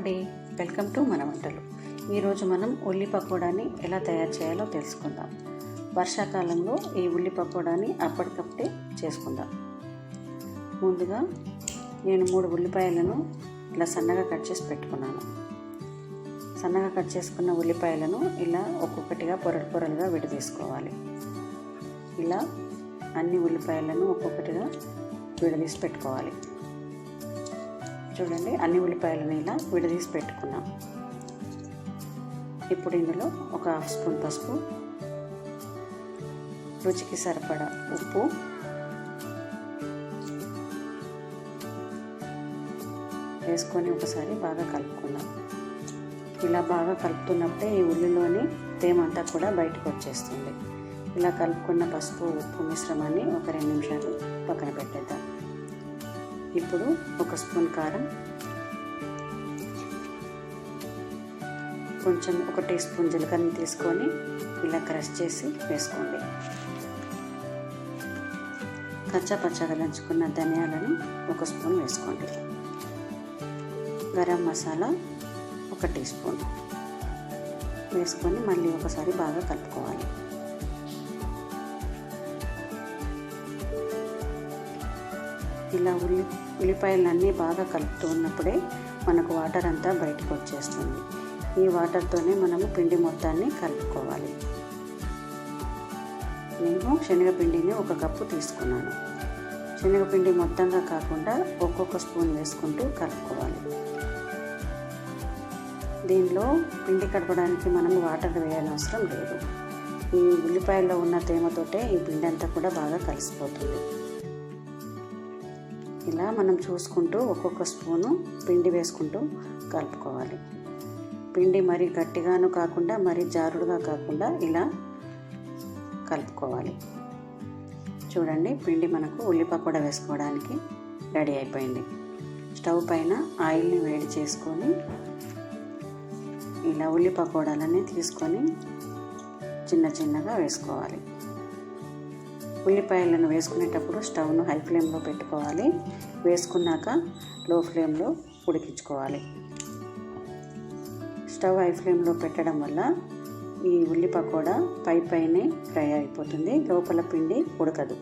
అండి, welcome to మన వంటలు. ఈరోజు మనం ఉల్లి పకోడాని ఎలా తయారు చేయాలో తెలుసుకుందాం. వర్షాకాలంలో ఈ ఉల్లి పకోడాని అప్పటికప్పుడే చేసుకుందాం. ముందుగా నేను 3 ఉల్లిపాయలను ఇలా సన్నగా కట్ చేసి పెట్టుకున్నాను. సన్నగా కట్ చేసుకున్న ఉల్లిపాయలను ఇలా ఒక్కొక్కటిగా పొరలుగా విడదీసుకోవాలి. ఇలా అన్ని ఉల్లిపాయలను ఒక్కొక్కటిగా విడదీసి పెట్టుకోవాలి. చూడండి, అన్ని ఉల్లిపాయలను ఇలా విడదీసి పెట్టుకున్నాం. ఇప్పుడు ఇందులో ఒక 1/2 స్పూన్ పసుపు, రుచికి సరిపడా ఉప్పు, వేసుకొని ఒకసారి బాగా కలుపుకున్నాం. ఇలా బాగా కలుపుతున్నప్పుడే ఈ ఉల్లిలోని తేమ అంతా కూడా బయటకు వచ్చేస్తుంది. ఇలా కలుపుకున్న పసుపు ఉప్పు మిశ్రమాన్ని ఒక 2 నిమిషాలు పక్కన పెట్టేద్దాం. ఇప్పుడు 1 స్పూన్ కారం, కొంచెం 1 టీ స్పూన్ జీలకర్రని తీసుకొని ఇలా క్రష్ చేసి వేసుకోండి. కచ్చా పచ్చగా దంచుకున్న ధనియాలను 1 స్పూన్ వేసుకోండి. గరం మసాలా 1 టీ స్పూన్ వేసుకొని మళ్ళీ ఒకసారి బాగా కలుపుకోవాలి. ఇలా ఉల్లిపాయలన్నీ బాగా కలుపుతూ ఉన్నప్పుడే మనకు వాటర్ అంతా బయటకు వచ్చేస్తుంది. ఈ వాటర్తోనే మనము పిండి మొత్తాన్ని కలుపుకోవాలి. నేను శనగపిండిని 1 కప్పు తీసుకున్నాను. శనగపిండి మొత్తంగా కాకుండా ఒక్కొక్క స్పూన్ వేసుకుంటూ కలుపుకోవాలి. దీనిలో పిండి కలపడానికి మనం వాటర్ వేయాల్సిన లేదు. ఈ ఉల్లిపాయల్లో ఉన్న తేమతోటే ఈ పిండి అంతా కూడా బాగా కలిసిపోతుంది. ఇలా మనం చూసుకుంటూ ఒక్కొక్క స్పూను పిండి వేసుకుంటూ కలుపుకోవాలి. పిండి మరీ గట్టిగాను కాకుండా మరీ జారుడుగా కాకుండా ఇలా కలుపుకోవాలి. చూడండి, పిండి మనకు ఉల్లి పకోడా వేసుకోవడానికి రెడీ అయిపోయింది. స్టవ్ పైన ఆయిల్ని వేడి చేసుకొని ఇలా ఉల్లి పకోడాలన్నీ తీసుకొని చిన్నగా వేసుకోవాలి. ఉల్లిపాయలను వేసుకునేటప్పుడు స్టవ్ను హై ఫ్లేమ్లో పెట్టుకోవాలి. వేసుకున్నాక లో ఫ్లేమ్లో ఉడికించుకోవాలి. స్టవ్ హై ఫ్లేమ్లో పెట్టడం వల్ల ఈ ఉల్లి పకోడా పైనే ఫ్రై అయిపోతుంది, లోపల పిండి ఉడకదు.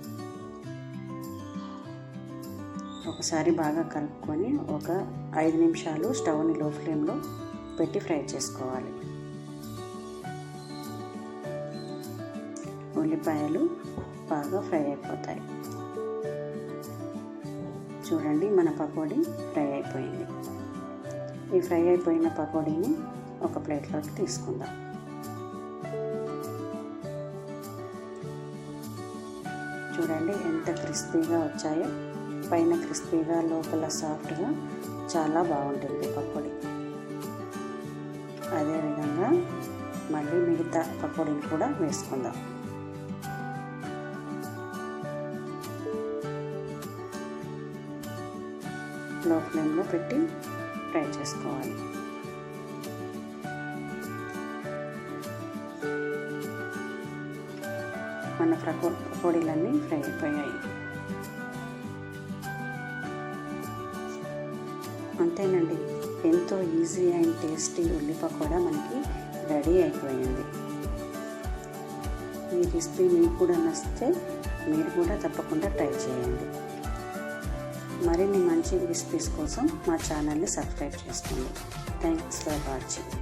ఒకసారి బాగా కలుపుకొని ఒక 5 నిమిషాలు స్టవ్ని లో ఫ్లేమ్లో పెట్టి ఫ్రై చేసుకోవాలి. ఉల్లిపాయలు బాగా ఫ్రై అయిపోతాయి. చూడండి, మన పకోడీ ఫ్రై అయిపోయింది. ఈ ఫ్రై అయిపోయిన పకోడీని ఒక ప్లేట్లోకి తీసుకుందాం. చూడండి ఎంత క్రిస్పీగా వచ్చాయో. పైన క్రిస్పీగా, లోపల సాఫ్ట్గా, చాలా బాగుంటుంది పకోడీ. అదేవిధంగా మళ్ళీ మిగతా పకోడీని కూడా వేసుకుందాం. లో ఫ్లేమ్లో పెట్టి ఫ్రై చేసుకోవాలి. మన పకోడీలన్నీ ఫ్రై అయిపోయాయి. అంతేనండి, ఎంతో ఈజీ అండ్ టేస్టీ ఉల్లి పకోడా మనకి రెడీ అయిపోయింది. ఈ రెసిపీ మీకు కూడా నచ్చితే మీరు కూడా తప్పకుండా ట్రై చేయండి. మరిన్ని మంచి రెసిపీస్ కోసం మా ఛానల్ని సబ్స్క్రైబ్ చేసుకోండి. Thanks for watching.